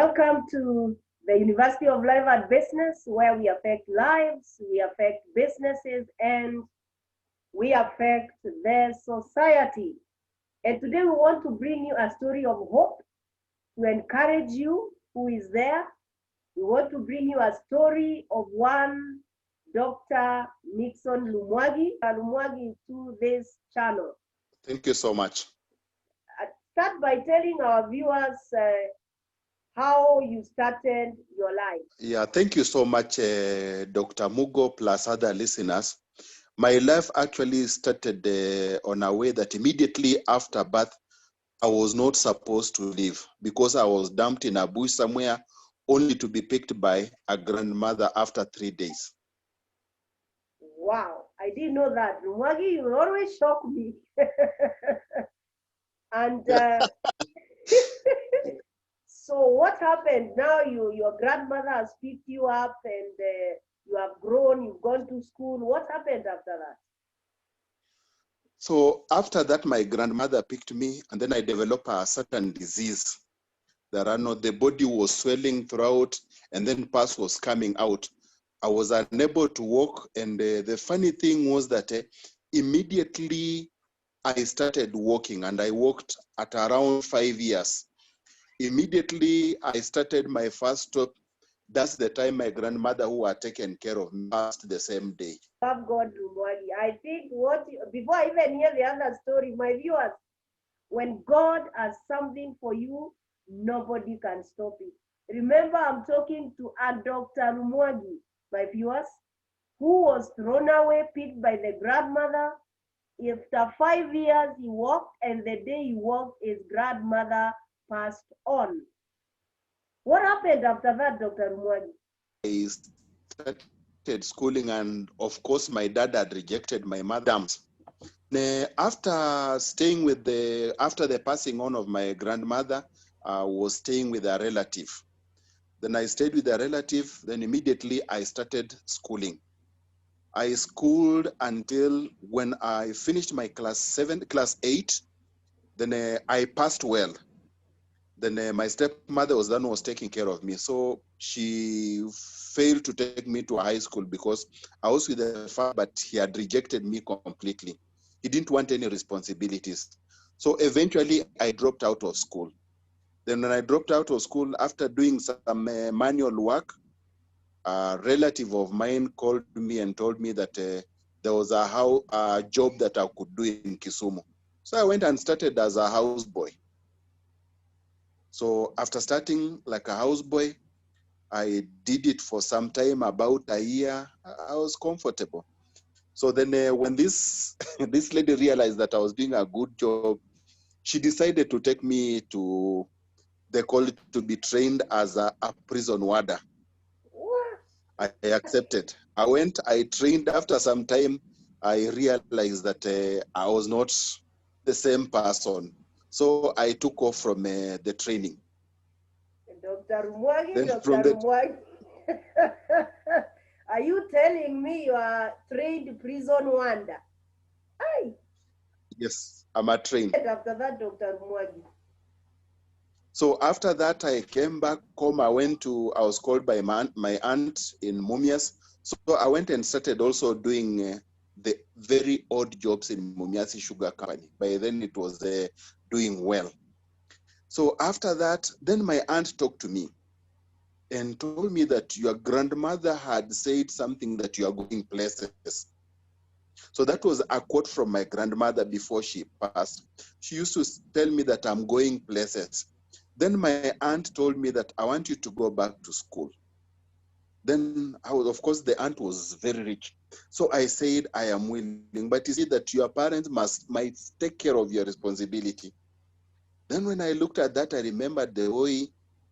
Welcome to the University of Life and Business, where we affect lives, we affect businesses, and we affect the society. And today we want to bring you a story of hope to encourage you who is there. We want to bring you a story of one Dr. Nixon Lumwagi to this channel. Thank you so much. Start by telling our viewers how you started your life. Yeah, thank you so much, Dr. Mugo, plus other listeners. My life actually started on a way that immediately after birth, I was not supposed to live because I was dumped in a bush somewhere only to be picked by a grandmother after 3 days. Wow, I didn't know that. Lumwagi, you always shock me. And so what happened? Now your grandmother has picked you up and you have grown, you've gone to school. What happened after that? So after that, my grandmother picked me, and then I developed a certain disease. The body was swelling throughout, and then pus was coming out. I was unable to walk, and the funny thing was that immediately I started walking, and I walked at around 5 years. Immediately I started my first stop. That's the time my grandmother, who had taken care of me, passed the same day. Love God, Lumwagi. I think before I even hear the other story, my viewers, when God has something for you, nobody can stop it. Remember, I'm talking to a Dr. Lumwagi, my viewers, who was thrown away, picked by the grandmother. After 5 years, he walked, and the day he walked, his grandmother passed on. What happened after that, Dr. Lumwagi? I started schooling, and of course, my dad had rejected my mother. After the passing on of my grandmother, I was staying with a relative. Then I stayed with a relative. Then immediately I started schooling. I schooled until when I finished my class 8. Then I passed well. Then my stepmother was the one who was taking care of me. So she failed to take me to high school because I was with the father, but he had rejected me completely. He didn't want any responsibilities. So eventually I dropped out of school. Then when I dropped out of school, after doing some manual work, a relative of mine called me and told me that there was a job that I could do in Kisumu. So I went and started as a houseboy. So after starting like a houseboy, I did it for some time, about a year. I was comfortable. So then when this this lady realized that I was doing a good job, she decided to take me to the college to be trained as a prison warder. I accepted. I went, I trained. After some time, I realized that I was not the same person. So I took off from the training. Dr. Lumwagi, Then Dr. Lumwagi. Are you telling me you are trained prison warder? Aye. Yes, I'm a trained. After that, Dr. Lumwagi. So after that, I came back home. I was called by my aunt in Mumias. So I went and started also doing the very odd jobs in Mumias Sugar Company. By then it was doing well. So after that, then my aunt talked to me and told me that your grandmother had said something that you are going places. So that was a quote from my grandmother before she passed. She used to tell me that I'm going places. Then my aunt told me that I want you to go back to school. Then of course, the aunt was very rich. So I said, I am willing, but you see that your parents might take care of your responsibility. Then when I looked at that, I remembered the way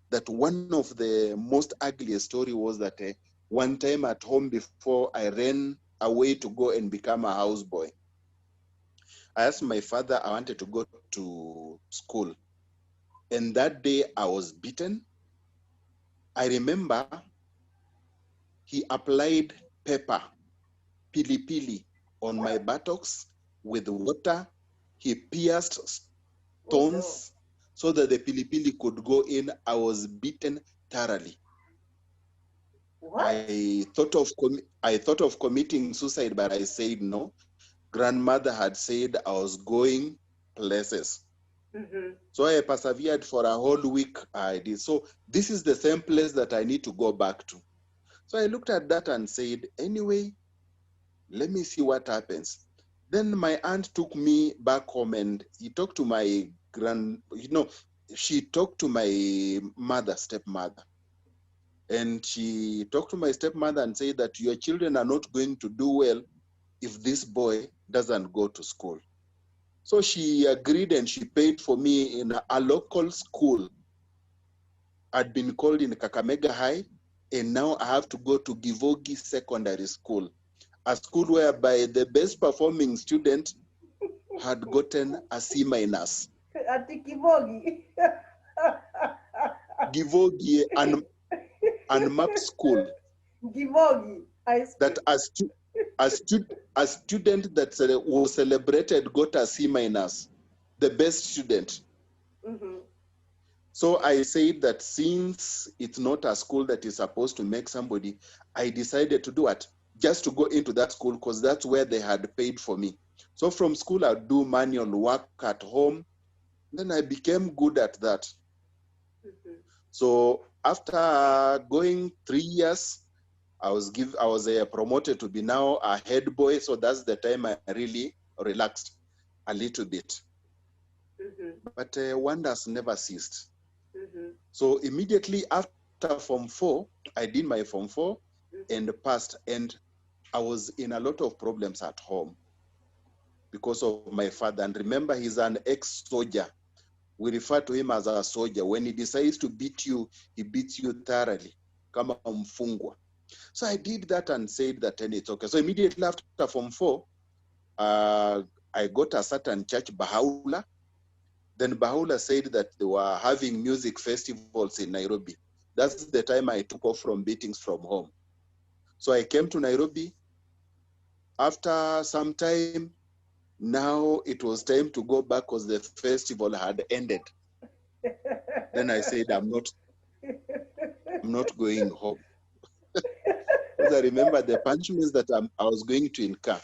that one of the most ugliest story was that one time at home before I ran away to go and become a houseboy. I asked my father, I wanted to go to school. And that day I was beaten. I remember he applied pepper, pili pili, on my buttocks with water. He pierced stones so that the pilipili could go in. I was beaten thoroughly. What? I thought of committing suicide, but I said no. Grandmother had said I was going places. So I persevered for a whole week. I did. So this is the same place that I need to go back to. So I looked at that and said, anyway, let me see what happens. Then my aunt took me back home and he talked to my she talked to my stepmother. And she talked to my stepmother and said that your children are not going to do well if this boy doesn't go to school. So she agreed and she paid for me in a local school. I'd been called in Kakamega High, and now I have to go to Givogi Secondary School, a school whereby the best performing student had gotten a C minus. At Kivogi. Givogi, an unmarked school. Givogi. That a student that was celebrated got a C minus, the best student. So I said that since it's not a school that is supposed to make somebody, I decided to do it, just to go into that school because that's where they had paid for me. So from school, I'd do manual work at home. Then I became good at that. So after going 3 years, I was promoted to be now a head boy. So that's the time I really relaxed a little bit. But wonders never ceased. So immediately after Form 4, I did my Form 4 and passed. And I was in a lot of problems at home because of my father. And remember, he's an ex-soldier. We refer to him as a soldier. When he decides to beat you, he beats you thoroughly. Kama mfungwa. So I did that and said that, and it's okay. So immediately after Form 4, I got a certain church, Bahaula. Then Bahaula said that they were having music festivals in Nairobi. That's the time I took off from beatings from home. So I came to Nairobi. After some time, now it was time to go back because the festival had ended. Then I said, I'm not going home. Because I remember the punishments that I was going to incur.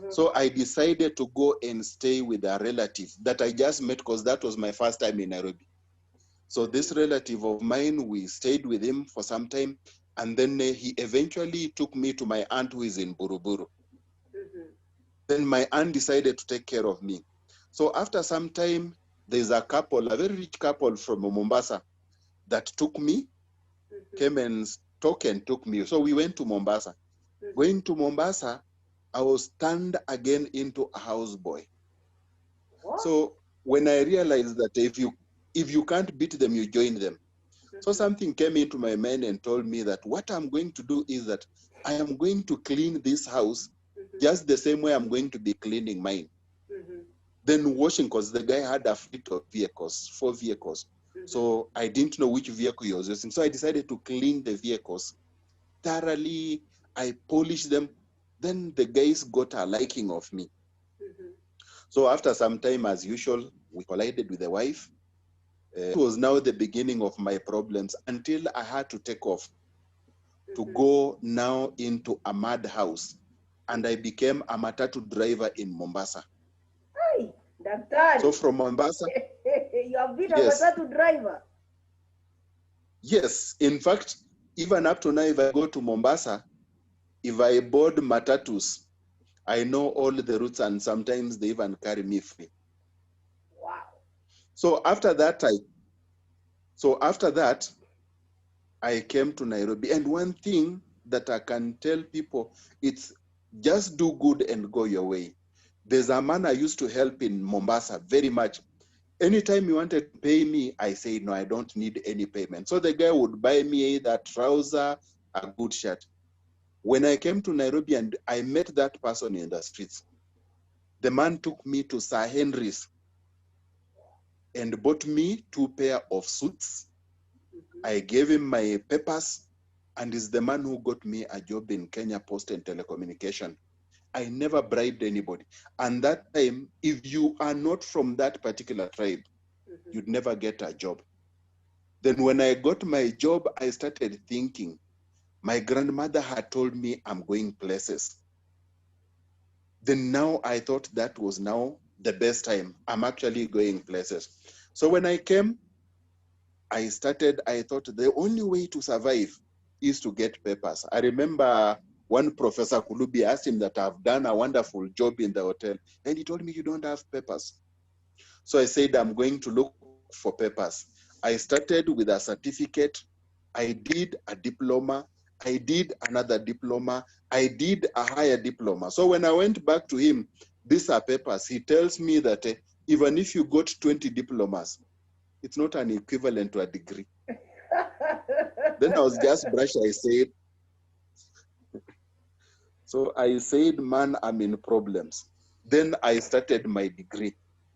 So I decided to go and stay with a relative that I just met because that was my first time in Nairobi. So this relative of mine, we stayed with him for some time. And then he eventually took me to my aunt who is in Buruburu. Then my aunt decided to take care of me. So after some time, there's a couple, a very rich couple from Mombasa that took me, came and took me. So we went to Mombasa. Going to Mombasa, I was turned again into a houseboy. So when I realized that if you can't beat them, you join them. So something came into my mind and told me that what I'm going to do is that I am going to clean this house just the same way I'm going to be cleaning mine. Then washing, because the guy had a fleet of vehicles, 4 vehicles. So I didn't know which vehicle he was using. So I decided to clean the vehicles thoroughly. I polished them. Then the guys got a liking of me. So after some time, as usual, we collided with the wife. It was now the beginning of my problems until I had to take off to go now into a madhouse. And I became a matatu driver in Mombasa. Hey, Daktari. So from Mombasa. You have been a matatu driver? Yes. In fact, even up to now, if I go to Mombasa, if I board matatus, I know all the routes and sometimes they even carry me free. Wow. So after that, I came to Nairobi. And one thing that I can tell people, it's just do good and go your way. There's a man I used to help in Mombasa very much. Anytime he wanted to pay me, I said, no, I don't need any payment. So the guy would buy me either trouser, a good shirt. When I came to Nairobi and I met that person in the streets, the man took me to Sir Henry's and bought me 2 pairs of suits. I gave him my papers, and is the man who got me a job in Kenya Post and Telecommunication. I never bribed anybody. And that time, if you are not from that particular tribe, you'd never get a job. Then when I got my job, I started thinking, my grandmother had told me I'm going places. Then now I thought that was now the best time. I'm actually going places. So when I came, I thought the only way to survive is to get papers. I remember one Professor Kulubi asked him that I've done a wonderful job in the hotel. And he told me, you don't have papers. So I said, I'm going to look for papers. I started with a certificate. I did a diploma. I did another diploma. I did a higher diploma. So when I went back to him, these are papers. He tells me that even if you got 20 diplomas, it's not an equivalent to a degree. Then I was just brushed. I said, man, I'm in problems. Then I started my degree.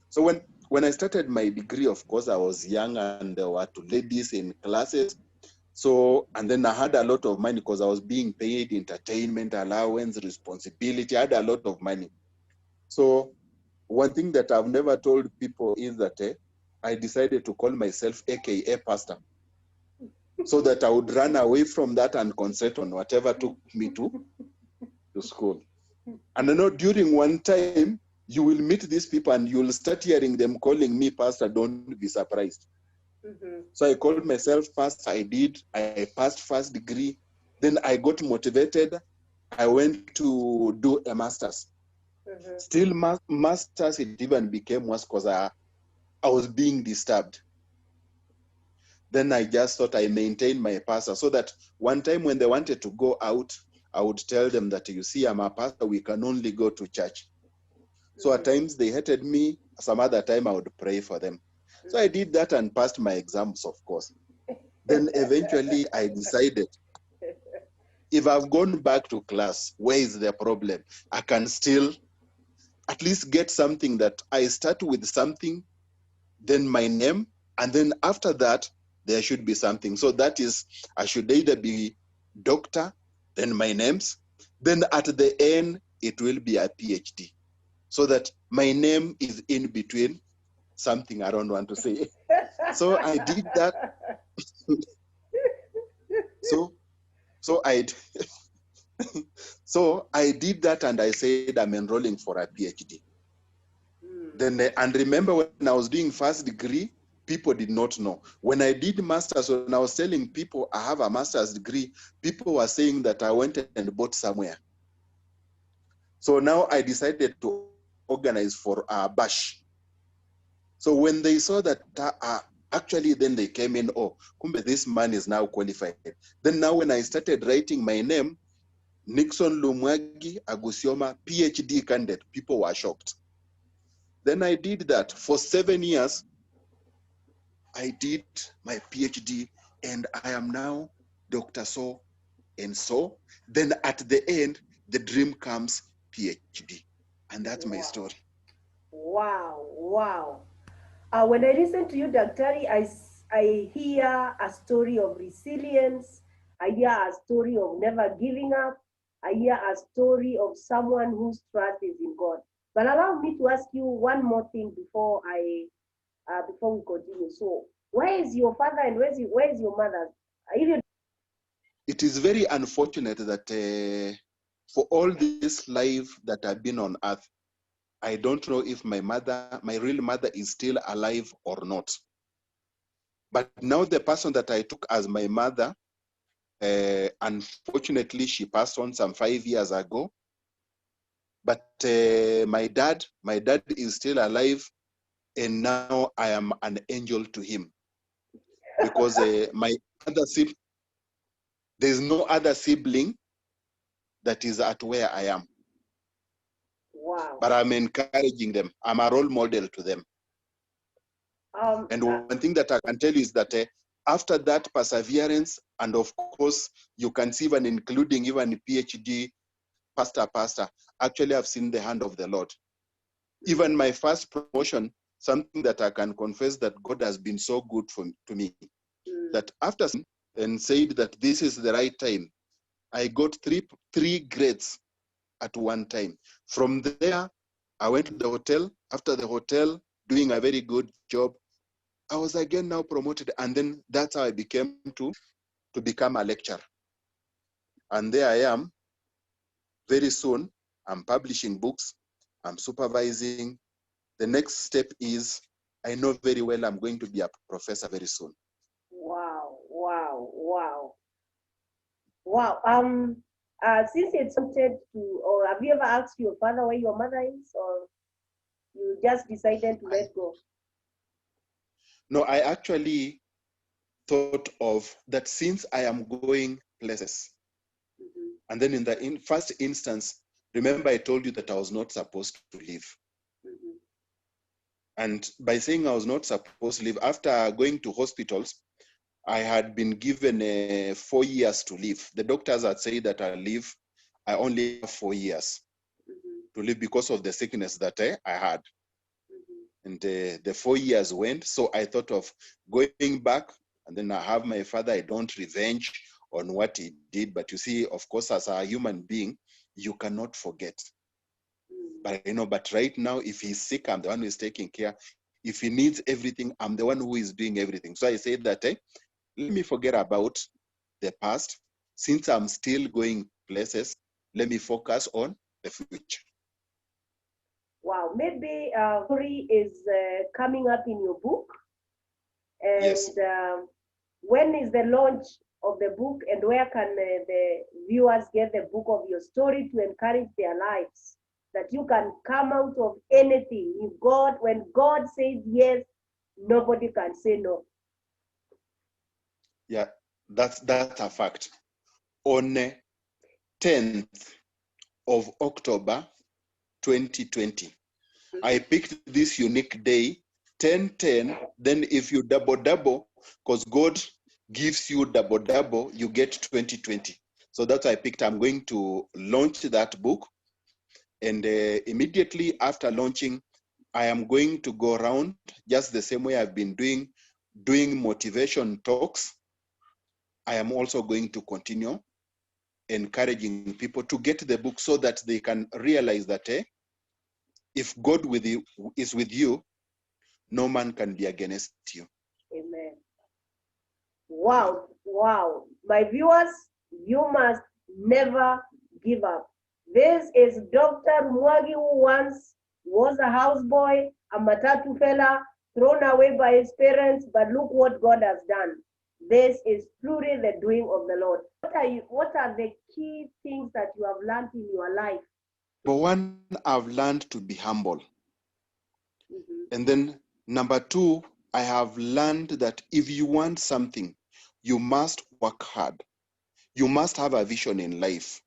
So when I started my degree, of course, I was young and there were two ladies in classes. So, and then I had a lot of money because I was being paid entertainment, allowance, responsibility. I had a lot of money. So one thing that I've never told people is that I decided to call myself AKA pastor, so that I would run away from that and concentrate on whatever took me to school. And I know during one time, you will meet these people and you'll start hearing them calling me pastor. Don't be surprised. So I called myself pastor. I passed first degree. Then I got motivated. I went to do a master's. Still master's, it even became worse because I was being disturbed. Then I just thought I maintained my pastor so that one time when they wanted to go out, I would tell them that, you see, I'm a pastor, we can only go to church. So at times they hated me, some other time I would pray for them. So I did that and passed my exams, of course. Then eventually I decided, if I've gone back to class, where is the problem? I can still at least get something that I start with something, then my name, and then after that, there should be something. So that is, I should either be doctor, then my names, then at the end, it will be a PhD. So that my name is in between something I don't want to say. So I did that. So I did that and I said I'm enrolling for a PhD. Then and remember when I was doing first degree, people did not know. When I did masters, when I was telling people I have a master's degree, people were saying that I went and bought somewhere. So now I decided to organize for a bash. So when they saw that actually, then they came in, oh, kumbe, this man is now qualified. Then now when I started writing my name, Nixon Lumwagi Agusioma, PhD candidate, people were shocked. Then I did that for 7 years. I did my PhD and I am now Dr. So and so. Then at the end, the dream comes PhD. And that's my story. Wow, wow. When I listen to you, Daktari, I hear a story of resilience. I hear a story of never giving up. I hear a story of someone whose trust is in God. But allow me to ask you one more thing before we continue. So, where is your father and where is your mother? It is very unfortunate that for all this life that I've been on earth, I don't know if my real mother is still alive or not. But now the person that I took as my mother, unfortunately, she passed on some 5 years ago. But my dad is still alive, and now I am an angel to him. Because there's no other sibling that is at where I am. Wow. But I'm encouraging them. I'm a role model to them. And one thing that I can tell you is that after that perseverance, and of course, you can see even including even PhD, pastor, actually I've seen the hand of the Lord. Even my first promotion, something that I can confess that God has been so good to me, that after and said that this is the right time, I got three grades at one time. From there, I went to the hotel. After the hotel, doing a very good job, I was again now promoted, and then that's how I became to become a lecturer. And there I am. Very soon, I'm publishing books, I'm supervising. The next step is, I know very well I'm going to be a professor very soon. Wow, wow, wow. Wow. Since it's wanted to, or have you ever asked your father where your mother is, or you just decided to let go? No, I actually thought of that since I am going places, and then in the first instance, remember I told you that I was not supposed to leave. And by saying I was not supposed to leave, after going to hospitals, I had been given 4 years to live. The doctors had said that I only have 4 years to live because of the sickness that I had. And the 4 years went, so I thought of going back, and then I have my father. I don't revenge on what he did, but you see, of course, as a human being, you cannot forget. But but right now, if he's sick, I'm the one who is taking care. If he needs everything, I'm the one who is doing everything. So I said that, let me forget about the past. Since I'm still going places, let me focus on the future. Wow, maybe story is coming up in your book. And Yes. when is the launch of the book, and where can the viewers get the book of your story to encourage their lives? That you can come out of anything. When God says yes, nobody can say no. Yeah, that's a fact. On 10th of October 2020, I picked this unique day, 10-10. Then if you double, because God gives you double, you get 2020. So that's why I picked. I'm going to launch that book. And immediately after launching, I am going to go around just the same way I've been doing motivation talks. I am also going to continue encouraging people to get the book so that they can realize that if God is with you, no man can be against you. Amen. Wow, wow. My viewers, you must never give up. This is Dr. Mwagi, who once was a houseboy, a matatu fella, thrown away by his parents, but look what God has done. This is truly the doing of the Lord. What are the key things that you have learned in your life? But one, I've learned to be humble. And then number two, I have learned that if you want something, you must work hard. You must have a vision in life.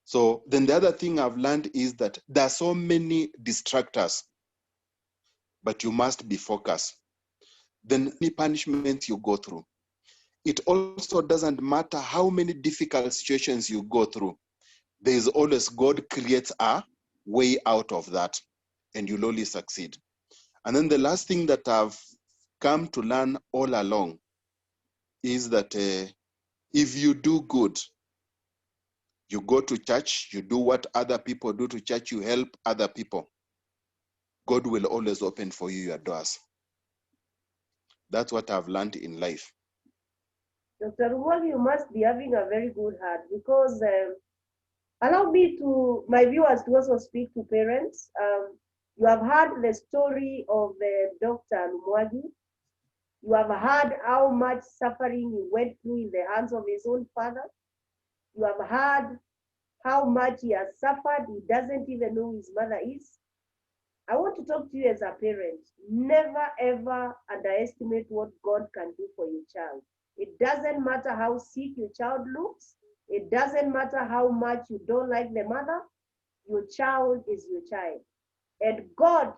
So then the other thing I've learned is that there are so many distractors, but you must be focused. Then any punishments you go through, it also doesn't matter how many difficult situations you go through. There is always, God creates a way out of that, and you'll only succeed. And then the last thing that I've come to learn all along is that if you do good, you go to church, you do what other people do to church, you help other people, God will always open for you your doors. That's what I've learned in life. Dr. Ruwal, you must be having a very good heart, because allow me to, my viewers, to also speak to parents. You have heard the story of Dr. Lumwagi. You have heard how much suffering he went through in the hands of his own father. You have heard how much he has suffered. He doesn't even know who his mother is. I want to talk to you as a parent. Never ever underestimate what God can do for your child. It doesn't matter how sick your child looks. It doesn't matter how much you don't like the mother. Your child is your child. And God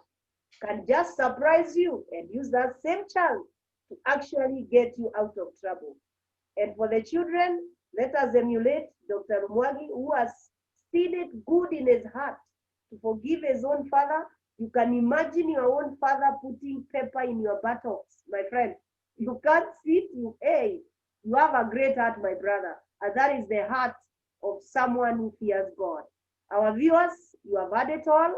can just surprise you and use that same child to actually get you out of trouble. And for the children, let us emulate Dr. Mwagi, who has seen it good in his heart to forgive his own father. You can imagine your own father putting pepper in your buttocks, my friend. You can't sit, hey, you have a great heart, my brother. And that is the heart of someone who fears God. Our viewers, you have heard it all.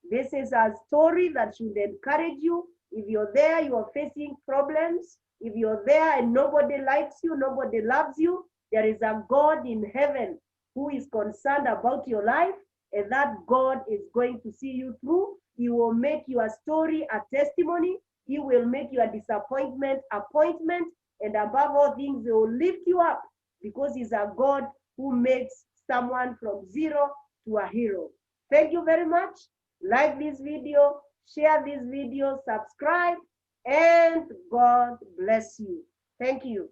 This is a story that should encourage you. If you're there, you are facing problems. If you're there and nobody likes you, nobody loves you, there is a God in heaven who is concerned about your life, and that God is going to see you through. He will make your story a testimony. He will make your disappointment appointment, and above all things, He will lift you up because He's a God who makes someone from zero to a hero. Thank you very much. Like this video, share this video, subscribe, and God bless you. Thank you.